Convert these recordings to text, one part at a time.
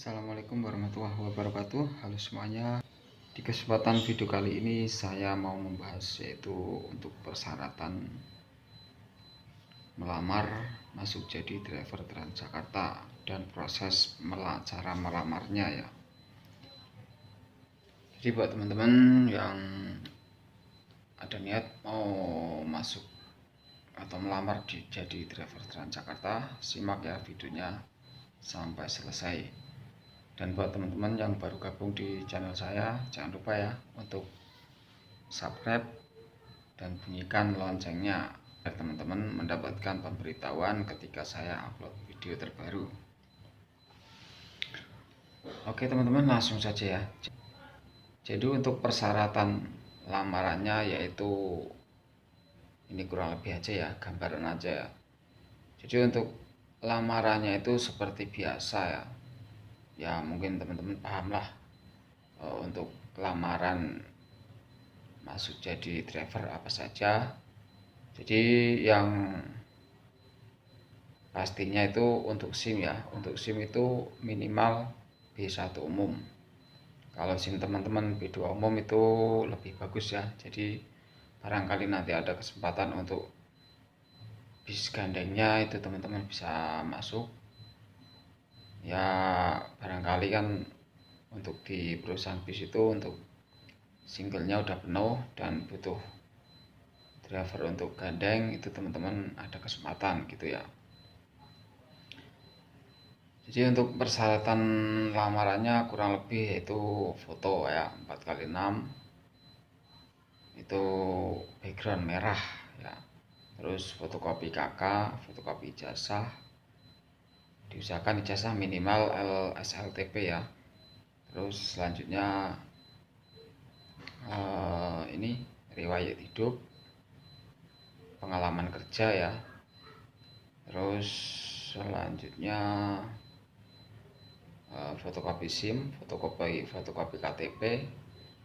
Assalamualaikum warahmatullahi wabarakatuh. Halo semuanya. Di kesempatan video kali ini saya mau membahas yaitu untuk persyaratan melamar masuk jadi driver Transjakarta dan proses cara melamarnya ya. Jadi buat teman-teman yang ada niat mau masuk atau melamar jadi driver Transjakarta, simak ya videonya sampai selesai. Dan buat teman-teman yang baru gabung di channel saya, jangan lupa ya untuk subscribe dan bunyikan loncengnya agar teman-teman mendapatkan pemberitahuan ketika saya upload video terbaru. Oke teman-teman, langsung saja ya. Jadi untuk persyaratan lamarannya yaitu ini kurang lebih aja ya, gambaran aja ya. Jadi untuk lamarannya itu seperti biasa ya. Ya mungkin teman-teman paham lah untuk lamaran masuk jadi driver apa saja. Jadi yang pastinya itu untuk SIM ya. Untuk SIM itu minimal B1 umum. Kalau SIM teman-teman B2 umum itu lebih bagus ya. Jadi barangkali nanti ada kesempatan untuk bis gandengnya itu teman-teman bisa masuk. Ya barangkali kan untuk di perusahaan bis itu untuk singlenya udah penuh dan butuh driver untuk gandeng, itu teman-teman ada kesempatan gitu ya. Jadi untuk persyaratan lamarannya kurang lebih yaitu foto ya 4x6, itu background merah ya, terus fotokopi KK, fotokopi ijazah, diusahakan ijazah minimal LSLTP ya. Terus selanjutnya ini riwayat hidup, pengalaman kerja ya. Terus selanjutnya fotokopi SIM, fotokopi KTP.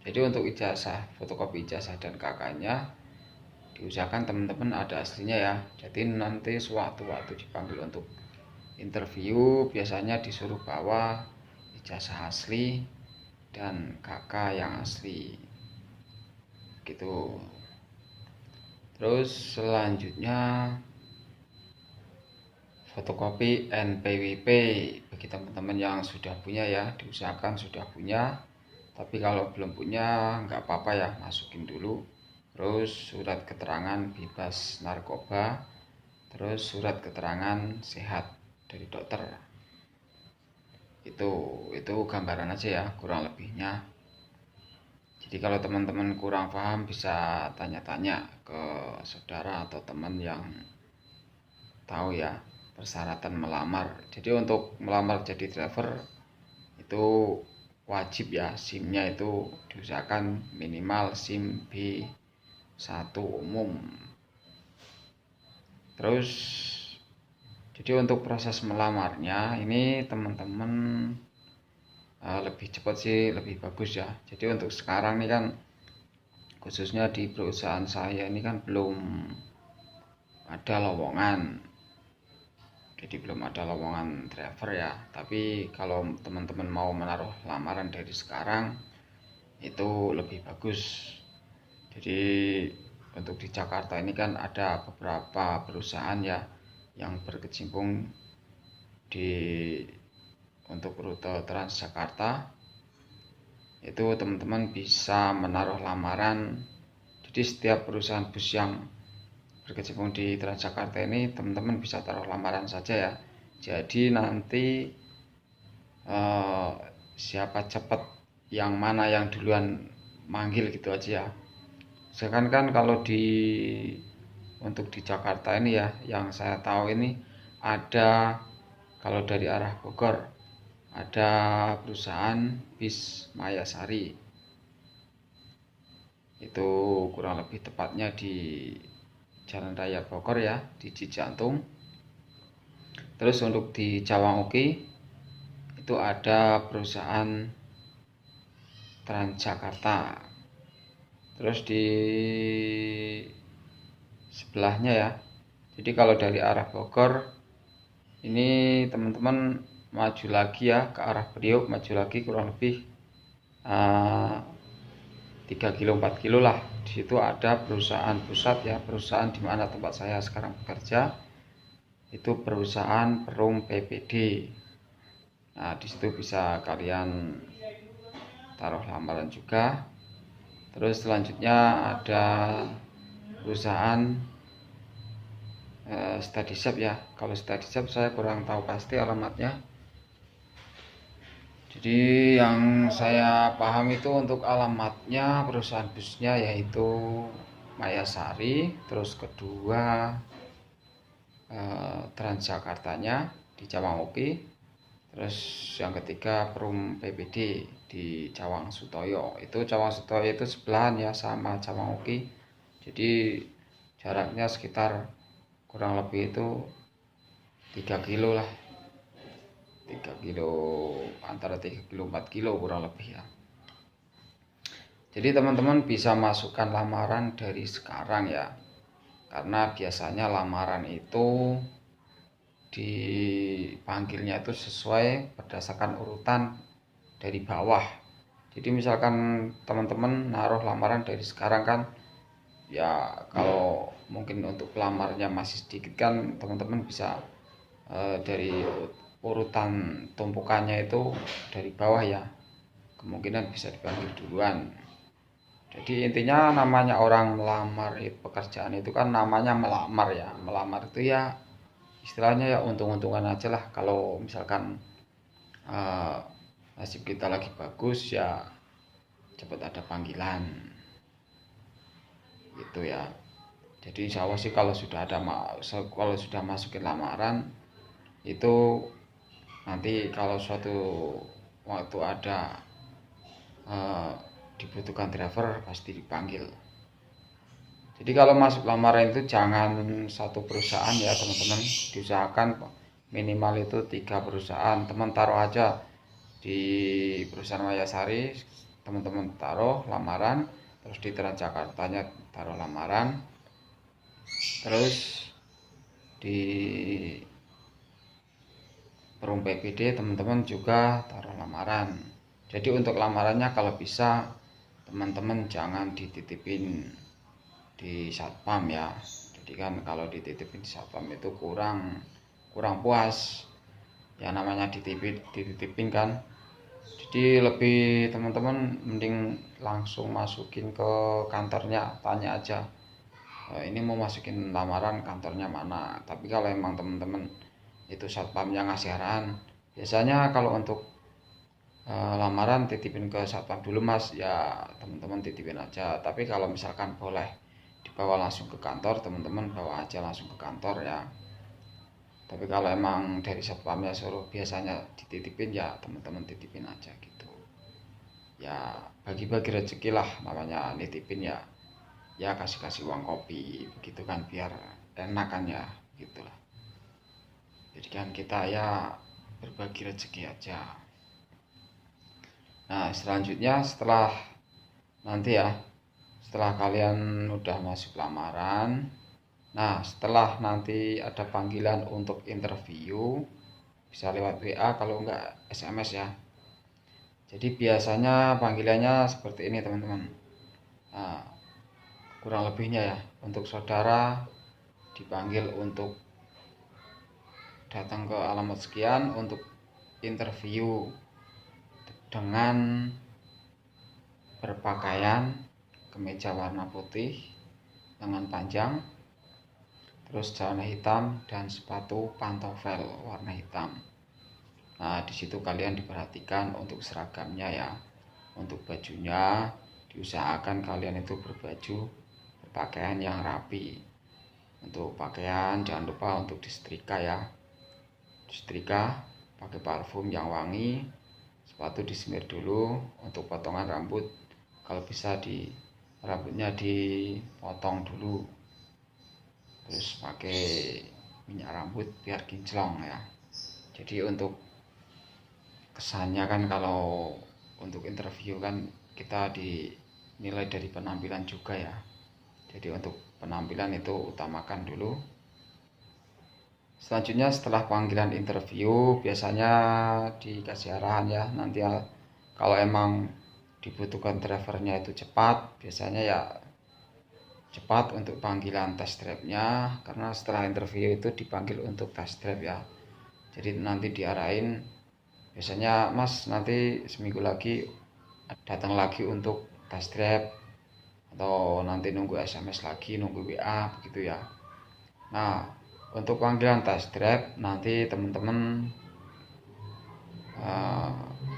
Jadi untuk ijazah, fotokopi ijazah dan KK-nya diusahakan teman-teman ada aslinya ya. Jadi nanti sewaktu-waktu dipanggil untuk interview biasanya disuruh bawa ijazah asli dan KK yang asli gitu. Terus selanjutnya fotokopi NPWP bagi teman-teman yang sudah punya ya, diusahakan sudah punya. Tapi kalau belum punya nggak apa-apa ya, masukin dulu. Terus surat keterangan bebas narkoba, terus surat keterangan sehat dari dokter. Itu gambaran aja ya kurang lebihnya. Jadi kalau teman-teman kurang paham bisa tanya-tanya ke saudara atau teman yang tahu ya persyaratan melamar. Jadi untuk melamar jadi driver itu wajib ya, SIM-nya itu diusahakan minimal SIM B1 umum. Terus jadi untuk proses melamarnya ini teman-teman lebih cepat sih, lebih bagus ya. Jadi untuk sekarang ini kan khususnya di perusahaan saya ini kan belum ada lowongan. Jadi belum ada lowongan driver ya. Tapi kalau teman-teman mau menaruh lamaran dari sekarang itu lebih bagus. Jadi untuk di Jakarta ini kan ada beberapa perusahaan ya yang berkecimpung di untuk rute Transjakarta. Itu teman-teman bisa menaruh lamaran. Jadi setiap perusahaan bus yang berkecimpung di Transjakarta ini teman-teman bisa taruh lamaran saja ya. Jadi nanti siapa cepat yang mana yang duluan manggil gitu aja ya. Sekarang kan kalau untuk di Jakarta ini ya, yang saya tahu ini ada, kalau dari arah Bogor ada perusahaan bis Mayasari, itu kurang lebih tepatnya di Jalan Raya Bogor ya, di Cijantung. Terus untuk di Cawang Uki itu ada perusahaan Transjakarta. Terus di sebelahnya ya, jadi kalau dari arah Bogor ini teman-teman maju lagi ya ke arah Priok, maju lagi kurang lebih 3 kilo 4 kilo lah. Di situ ada perusahaan pusat ya, perusahaan di mana tempat saya sekarang bekerja. Itu perusahaan Perum PPD. Nah, di situ bisa kalian taruh lamaran juga. Terus selanjutnya ada perusahaan Study Shop ya. Kalau Study Shop saya kurang tahu pasti alamatnya. Jadi yang saya paham itu untuk alamatnya perusahaan busnya yaitu Mayasari, terus kedua Transjakartanya di Cawang terus yang ketiga Perum PPD di Cawang Sutoyo. Itu Cawang Sutoyo itu sebelahan ya sama Cawang jadi jaraknya sekitar kurang lebih itu 3 kilo lah, 3 kilo, antara 3 kilo 4 kilo kurang lebih ya. Jadi teman-teman bisa masukkan lamaran dari sekarang ya, karena biasanya lamaran itu dipanggilnya itu sesuai berdasarkan urutan dari bawah. Jadi misalkan teman-teman naruh lamaran dari sekarang kan ya, kalau mungkin untuk pelamarnya masih sedikit kan teman-teman bisa dari urutan tumpukannya itu dari bawah ya, kemungkinan bisa dipanggil duluan. Jadi intinya namanya orang melamar pekerjaan itu kan namanya melamar ya. Melamar itu ya istilahnya ya untung-untungan aja lah. Kalau misalkan nasib kita lagi bagus ya cepat ada panggilan gitu ya. Jadi insya Allah sih kalau sudah masukin lamaran itu nanti kalau suatu waktu ada dibutuhkan driver pasti dipanggil. Jadi kalau masuk lamaran itu jangan satu perusahaan ya teman-teman, diusahakan minimal itu 3 perusahaan. Teman taruh aja di perusahaan Mayasari, teman-teman taruh lamaran, terus di Transjakartanya taruh lamaran, terus di Perum PPD teman-teman juga taruh lamaran. Jadi untuk lamarannya kalau bisa teman-teman jangan dititipin di satpam ya. Jadi kan kalau dititipin di satpam itu kurang puas ya, namanya dititipin kan. Jadi lebih teman-teman mending langsung masukin ke kantornya, tanya aja ini mau masukin lamaran kantornya mana. Tapi kalau emang teman-teman itu satpamnya ngasih arahan, biasanya kalau untuk lamaran titipin ke satpam dulu mas ya, teman-teman titipin aja. Tapi kalau misalkan boleh dibawa langsung ke kantor, teman-teman bawa aja langsung ke kantor ya. Tapi kalau emang dari satpamnya suruh biasanya dititipin ya teman-teman titipin aja gitu ya. Bagi-bagi rezeki lah namanya nitipin ya, ya kasih uang kopi begitu kan, biar enak kan ya gitulah. Jadi kan kita ya berbagi rezeki aja. Nah selanjutnya setelah nanti ya, setelah kalian udah masuk lamaran, nah setelah nanti ada panggilan untuk interview bisa lewat WA kalau enggak SMS ya. Jadi biasanya panggilannya seperti ini teman-teman. Nah, kurang lebihnya ya, untuk saudara dipanggil untuk datang ke alamat sekian untuk interview dengan berpakaian kemeja warna putih lengan panjang, terus celana hitam dan sepatu pantofel warna hitam. Nah di situ kalian diperhatikan untuk seragamnya ya. Untuk bajunya diusahakan kalian itu berpakaian yang rapi. Untuk pakaian jangan lupa untuk disetrika ya, disetrika pakai parfum yang wangi. Sepatu disemir dulu. Untuk potongan rambut kalau bisa rambutnya dipotong dulu, terus pakai minyak rambut biar kinclong ya. Jadi untuk kesannya kan kalau untuk interview kan kita dinilai dari penampilan juga ya. Jadi untuk penampilan itu utamakan dulu Selanjutnya setelah panggilan interview biasanya dikasih arahan ya, nanti ya, kalau emang dibutuhkan drivernya itu cepat, biasanya ya cepat untuk panggilan test drive-nya, karena setelah interview itu dipanggil untuk test drive ya. Jadi nanti diarahin, biasanya Mas nanti seminggu lagi datang lagi untuk test drive, atau nanti nunggu SMS lagi, nunggu WA begitu ya. Nah, untuk panggilan test drive nanti teman-teman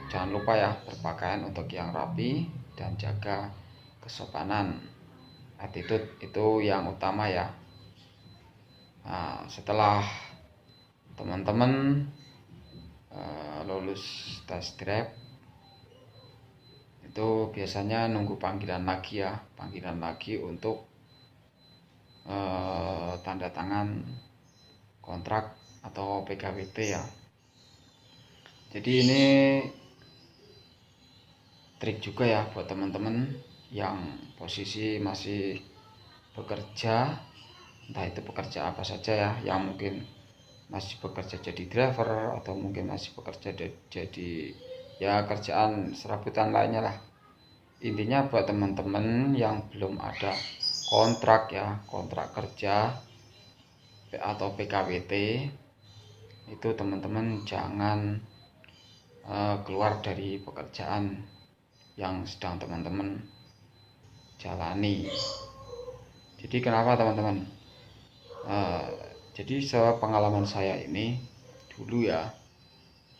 jangan lupa ya berpakaian untuk yang rapi dan jaga kesopanan. Attitude itu yang utama ya. Nah, setelah teman-teman lulus test drive itu biasanya nunggu panggilan lagi ya, panggilan lagi untuk tanda tangan kontrak atau PKWT ya. Jadi ini trik juga ya buat teman-teman yang posisi masih bekerja, entah itu pekerja apa saja ya, yang mungkin masih bekerja jadi driver atau mungkin masih bekerja jadi ya kerjaan serabutan lainnya lah. Intinya buat teman-teman yang belum ada kontrak ya, kontrak kerja atau PKWT, itu teman-teman jangan keluar dari pekerjaan yang sedang teman-teman jalani. Jadi kenapa teman-teman? Jadi sepengalaman saya ini dulu ya,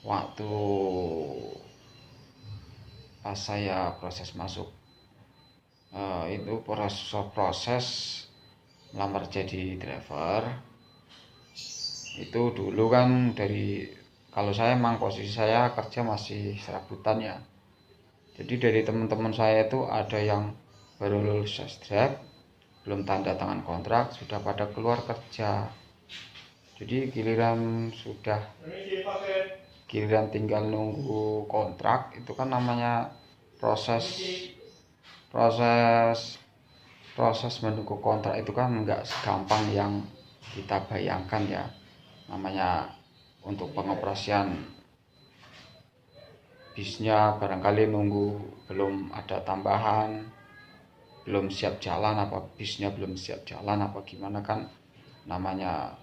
waktu pas saya proses masuk itu proses melamar jadi driver itu dulu kan, dari kalau saya emang posisi saya kerja masih serabutan ya. Jadi dari teman-teman saya itu ada yang baru lulus test drive, belum tanda tangan kontrak, sudah pada keluar kerja. Jadi giliran tinggal nunggu kontrak, itu kan namanya proses menunggu kontrak itu kan nggak segampang yang kita bayangkan ya. Namanya untuk pengoperasian bisnya barangkali nunggu belum ada tambahan, belum siap jalan, apa bisnya belum siap jalan apa gimana, kan namanya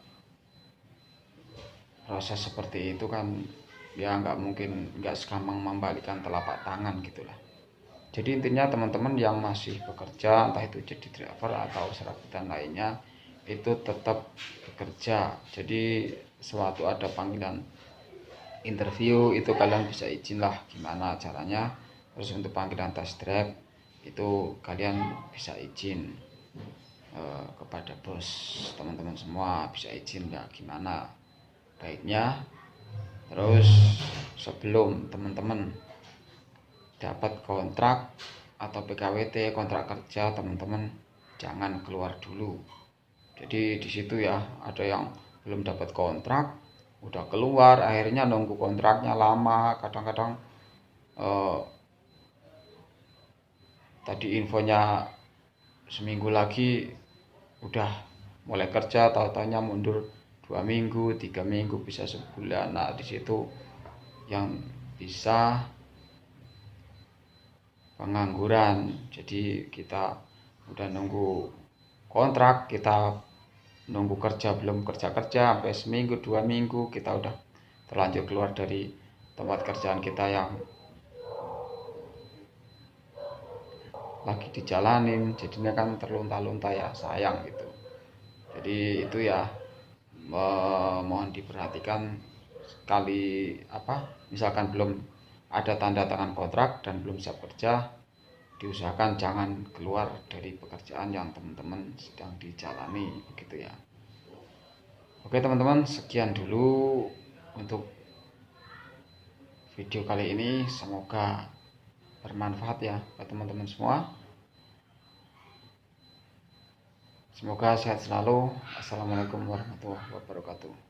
proses seperti itu kan ya nggak mungkin, nggak segampang membalikkan telapak tangan gitulah. Jadi intinya teman-teman yang masih bekerja, entah itu jadi driver atau serabutan lainnya, itu tetap bekerja. Jadi sewaktu ada panggilan interview itu kalian bisa izin lah gimana caranya. Terus untuk panggilan test drive itu kalian bisa izin kepada bos, teman-teman semua bisa izin ya gimana baiknya. Terus sebelum teman-teman dapat kontrak atau PKWT, kontrak kerja, teman-teman jangan keluar dulu. Jadi di situ ya, ada yang belum dapat kontrak udah keluar, akhirnya nunggu kontraknya lama. Kadang-kadang tadi infonya seminggu lagi udah mulai kerja, tahu-tahunya mundur 2 minggu, 3 minggu, bisa sebulan. Nah di situ yang bisa pengangguran. Jadi kita udah nunggu kontrak, kita nunggu kerja, belum kerja sampai seminggu 2 minggu, kita udah terlanjur keluar dari tempat kerjaan kita yang lagi dijalanin. Jadinya kan terlunta-lunta ya, sayang gitu. Jadi itu ya, mohon diperhatikan sekali misalkan belum ada tanda tangan kontrak dan belum siap kerja, diusahakan jangan keluar dari pekerjaan yang teman-teman sedang dijalani begitu ya. Oke teman-teman, sekian dulu untuk video kali ini, semoga bermanfaat ya buat teman-teman semua. Semoga sehat selalu. Assalamualaikum warahmatullahi wabarakatuh.